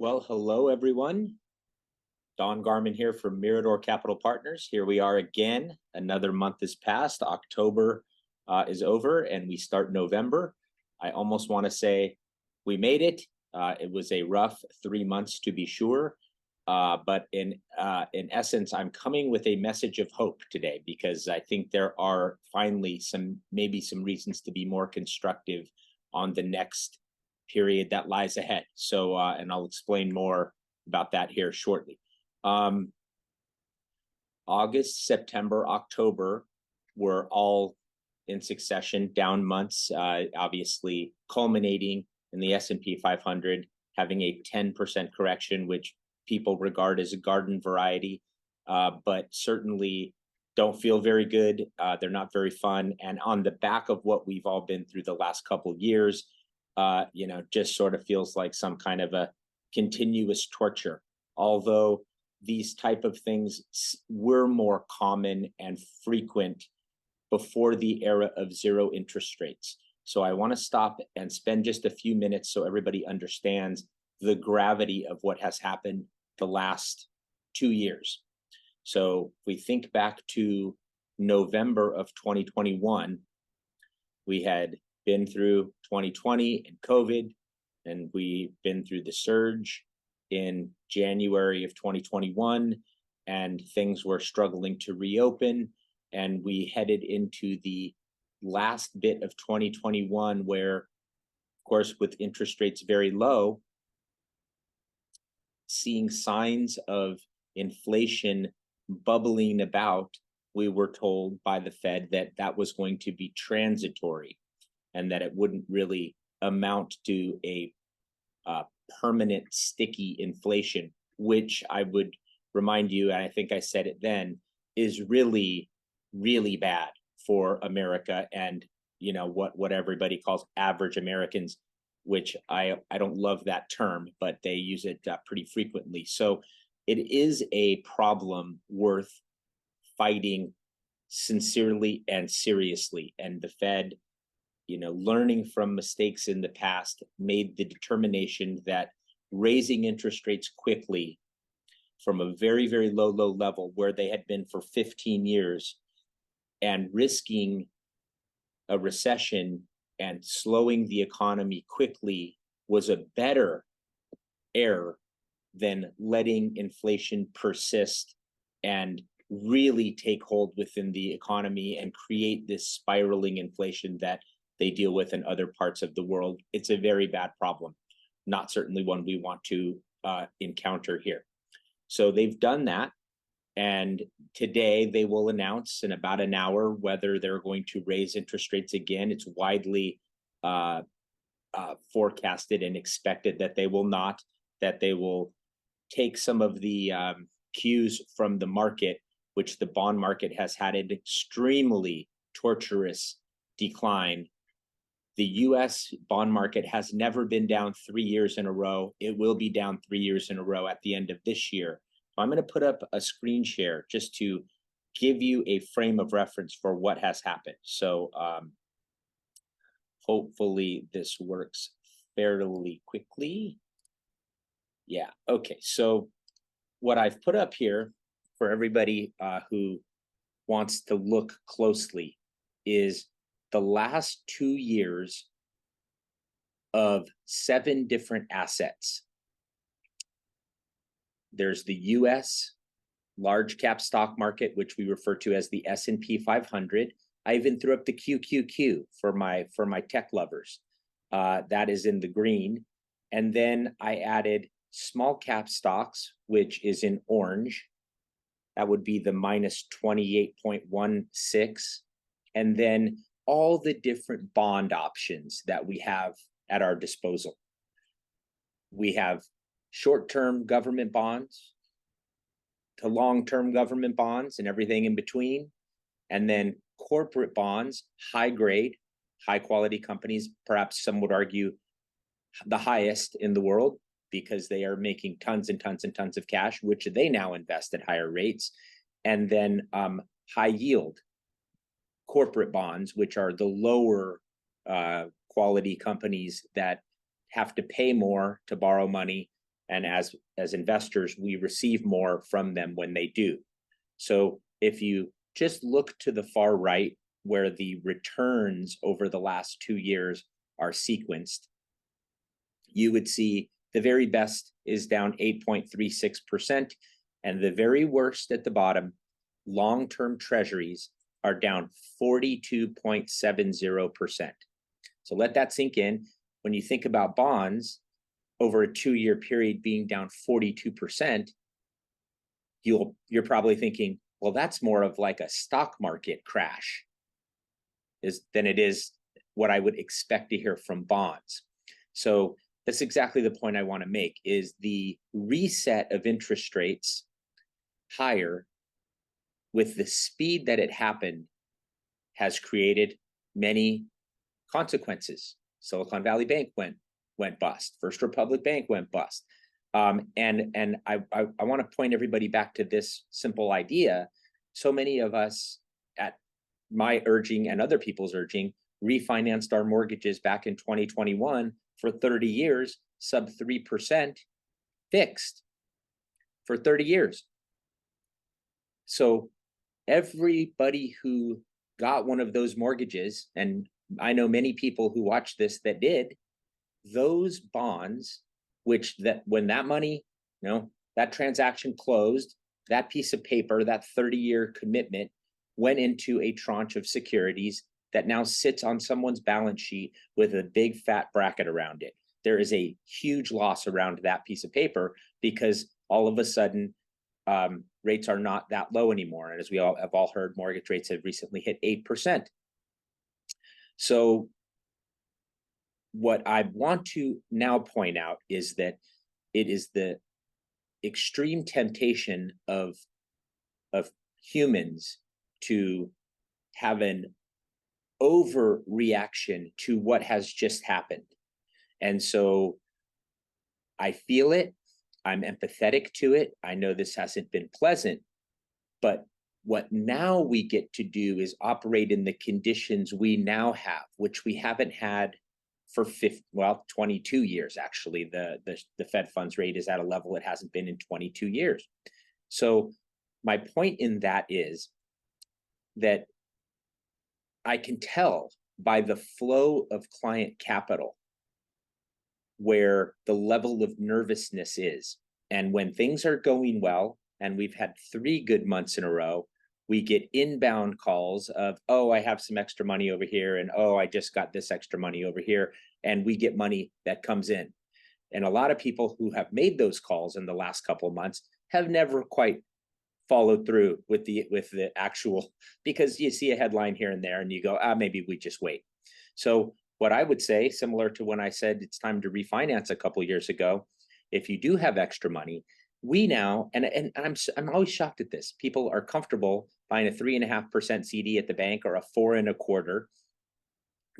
Well, hello everyone. Don Garman here from Mirador Capital Partners. Here we are again. Another month has passed. October is over and we start November. I almost want to say we made it. It was a rough 3 months to be sure. But in essence, I'm coming with a message of hope today because I think there are finally maybe some reasons to be more constructive on the next period that lies ahead. So, and I'll explain more about that here shortly. August, September, October were all in succession down months, obviously culminating in the S&P 500 having a 10% correction, which people regard as a garden variety, but certainly don't feel very good. They're not very fun. And on the back of what we've all been through the last couple of years, just sort of feels like some kind of a continuous torture. Although these type of things were more common and frequent before the era of zero interest rates. So I want to stop and spend just a few minutes so everybody understands the gravity of what has happened the last 2 years. So if we think back to November of 2021, we had been through 2020 and COVID, and we've been through the surge in January of 2021, and things were struggling to reopen. And we headed into the last bit of 2021, where, of course, with interest rates very low, seeing signs of inflation bubbling about, we were told by the Fed that that was going to be transitory and that it wouldn't really amount to a permanent sticky inflation, which I would remind you, and I think I said it then, is really, really bad for America and what everybody calls average Americans, which I don't love that term, but they use it pretty frequently. So it is a problem worth fighting sincerely and seriously. And the Fed, learning from mistakes in the past, made the determination that raising interest rates quickly from a very, very low level where they had been for 15 years and risking a recession and slowing the economy quickly was a better error than letting inflation persist and really take hold within the economy and create this spiraling inflation that they deal with in other parts of the world. It's a very bad problem, not certainly one we want to encounter here. So they've done that. And today they will announce in about an hour whether they're going to raise interest rates again. It's widely forecasted and expected that they will not, that they will take some of the cues from the market, which the bond market has had an extremely torturous decline. The US bond market has never been down 3 years in a row. It will be down 3 years in a row at the end of this year. So I'm going to put up a screen share just to give you a frame of reference for what has happened. So hopefully this works fairly quickly. Yeah, okay. So what I've put up here for everybody who wants to look closely is the last 2 years of 7 different assets. There's the US large cap stock market, which we refer to as the S&P 500. I even threw up the QQQ for my tech lovers. That is in the green. And then I added small cap stocks, which is in orange. That would be the minus 28.16. And then all the different bond options that we have at our disposal. We have short-term government bonds to long-term government bonds and everything in between. And then corporate bonds, high grade, high quality companies, perhaps some would argue the highest in the world because they are making tons and tons and tons of cash, which they now invest at higher rates. And then high yield corporate bonds, which are the lower quality companies that have to pay more to borrow money And as investors, we receive more from them when they do. So if you just look to the far right, where the returns over the last 2 years are sequenced, you would see the very best is down 8.36%, and the very worst at the bottom, long-term treasuries, are down 42.70%. So let that sink in. When you think about bonds over a 2-year period being down 42%, you're probably thinking, well, that's more of like a stock market crash than it is what I would expect to hear from bonds. So that's exactly the point I want to make, is the reset of interest rates higher with the speed that it happened has created many consequences. Silicon Valley Bank went bust. First Republic Bank went bust. And I want to point everybody back to this simple idea. So many of us, at my urging and other people's urging, refinanced our mortgages back in 2021 for 30 years, sub 3%, fixed for 30 years. So everybody who got one of those mortgages, and I know many people who watch this that did, those bonds, which that when that money, that transaction closed, that piece of paper, that 30-year commitment went into a tranche of securities that now sits on someone's balance sheet with a big fat bracket around it. There is a huge loss around that piece of paper because all of a sudden rates are not that low anymore. And as we all have heard, mortgage rates have recently hit 8%. So what I want to now point out is that it is the extreme temptation of humans to have an overreaction to what has just happened. And so I feel it, I'm empathetic to it. I know this hasn't been pleasant, but what now we get to do is operate in the conditions we now have, which we haven't had for 22 years. Actually, the Fed funds rate is at a level it hasn't been in 22 years. So my point in that is that I can tell by the flow of client capital where the level of nervousness is. And when things are going well, and we've had 3 good months in a row, we get inbound calls of, oh, I have some extra money over here, and oh, I just got this extra money over here, and we get money that comes in. And a lot of people who have made those calls in the last couple of months have never quite followed through with the actual, because you see a headline here and there and you go, maybe we just wait. So what I would say, similar to when I said it's time to refinance a couple of years ago, if you do have extra money, we now, and I'm always shocked at this, people are comfortable buying a 3.5% CD at the bank or a 4.25%,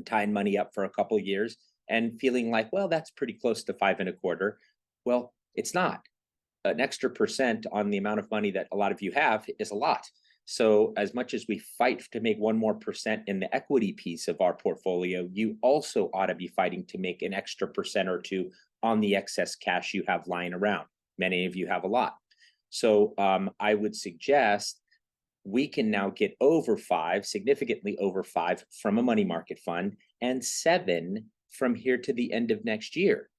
tying money up for a couple of years and feeling like, well, that's pretty close to 5.25%. Well, it's not. An extra percent on the amount of money that a lot of you have is a lot. So as much as we fight to make 1 more percent in the equity piece of our portfolio, you also ought to be fighting to make an extra percent or 2 on the excess cash you have lying around. Many of you have a lot. So I would suggest we can now get over 5, significantly over 5 from a money market fund, and 7 from here to the end of next year.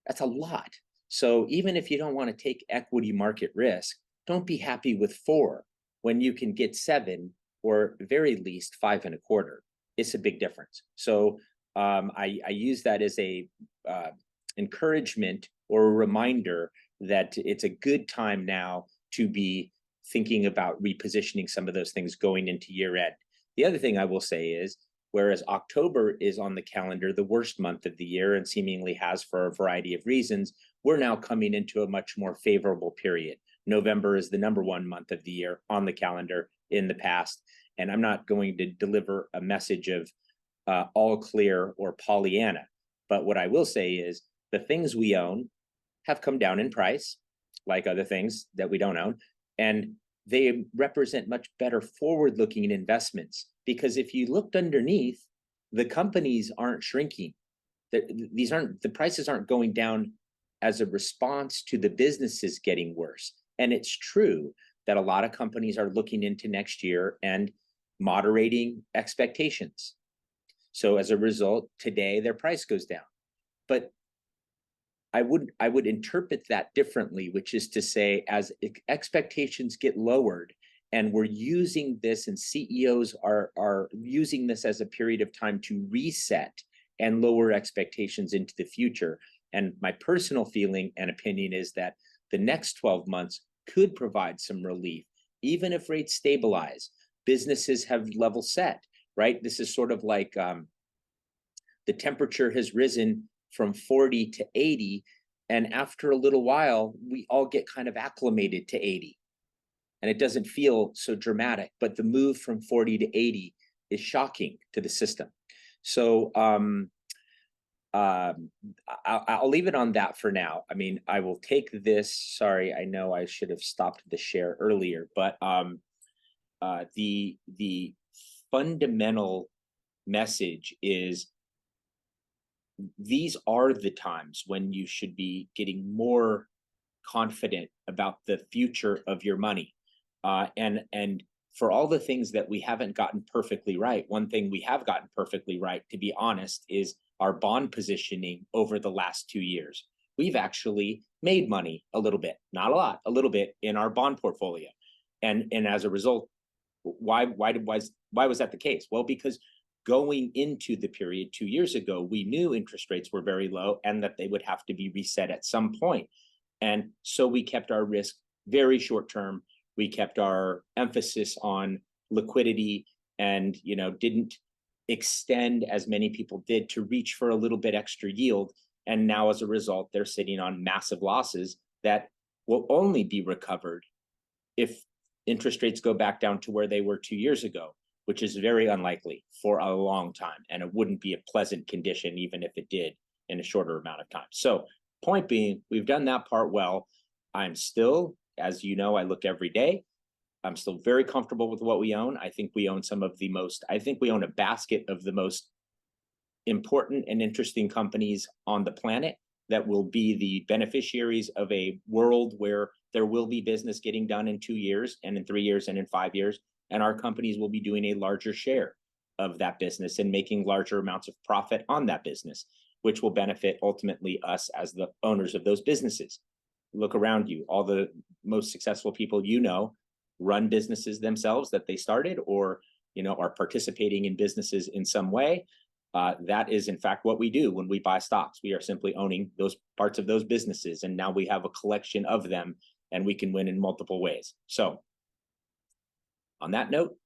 That's a lot. So even if you don't want to take equity market risk, don't be happy with 4 when you can get 7 or very least 5.25. It's a big difference. So I use that as a encouragement or a reminder that it's a good time now to be thinking about repositioning some of those things going into year end. The other thing I will say is, whereas October is on the calendar, the worst month of the year, and seemingly has for a variety of reasons, we're now coming into a much more favorable period. November is the #1 month of the year on the calendar in the past. And I'm not going to deliver a message of all clear or Pollyanna. But what I will say is the things we own have come down in price, like other things that we don't own. And they represent much better forward-looking investments, because if you looked underneath, the companies aren't shrinking. The prices aren't going down as a response to the businesses getting worse. And it's true that a lot of companies are looking into next year and moderating expectations. So as a result, today their price goes down. But I would interpret that differently, which is to say, as expectations get lowered, and we're using this, and CEOs are using this as a period of time to reset and lower expectations into the future. And my personal feeling and opinion is that the next 12 months could provide some relief, even if rates stabilize. Businesses have level set, right? This is sort of like the temperature has risen from 40 to 80, and after a little while, we all get kind of acclimated to 80. And it doesn't feel so dramatic, but the move from 40 to 80 is shocking to the system. So I'll leave it on that for now. I mean, I will take this. Sorry, I know I should have stopped the share earlier, but the fundamental message is these are the times when you should be getting more confident about the future of your money. And for all the things that we haven't gotten perfectly right, one thing we have gotten perfectly right, to be honest, is our bond positioning over the last 2 years. We've actually made money a little bit, not a lot, a little bit in our bond portfolio. And as a result, why was that the case? Well, because going into the period 2 years ago, we knew interest rates were very low and that they would have to be reset at some point. And so we kept our risk very short term. We kept our emphasis on liquidity and, didn't extend as many people did to reach for a little bit extra yield. And now as a result, they're sitting on massive losses that will only be recovered if interest rates go back down to where they were 2 years ago, which is very unlikely for a long time. And it wouldn't be a pleasant condition, even if it did in a shorter amount of time. So point being, we've done that part well. I'm still, as you know, I look every day. I'm still very comfortable with what we own. I think we own we own a basket of the most important and interesting companies on the planet that will be the beneficiaries of a world where there will be business getting done in 2 years and in 3 years and in 5 years. And our companies will be doing a larger share of that business and making larger amounts of profit on that business, which will benefit ultimately us as the owners of those businesses. Look around you, all the most successful people run businesses themselves that they started or are participating in businesses in some way. That is in fact what we do when we buy stocks. We are simply owning those parts of those businesses, and now we have a collection of them and we can win in multiple ways. So on that note,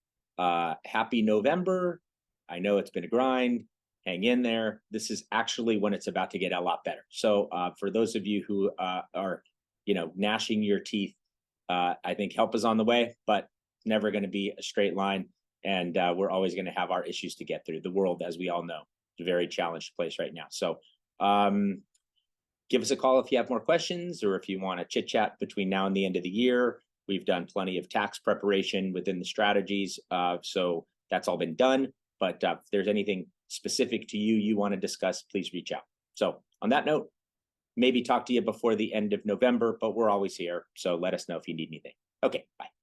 happy November. I know it's been a grind. Hang in there. This is actually when it's about to get a lot better. So for those of you who are gnashing your teeth, I think help is on the way, but never going to be a straight line. And we're always going to have our issues to get through. The world, as we all know, is a very challenged place right now. So give us a call if you have more questions or if you want to chit chat between now and the end of the year. We've done plenty of tax preparation within the strategies. So that's all been done. But if there's anything specific to you want to discuss, please reach out. So on that note, maybe talk to you before the end of November, but we're always here. So let us know if you need anything. Okay, bye.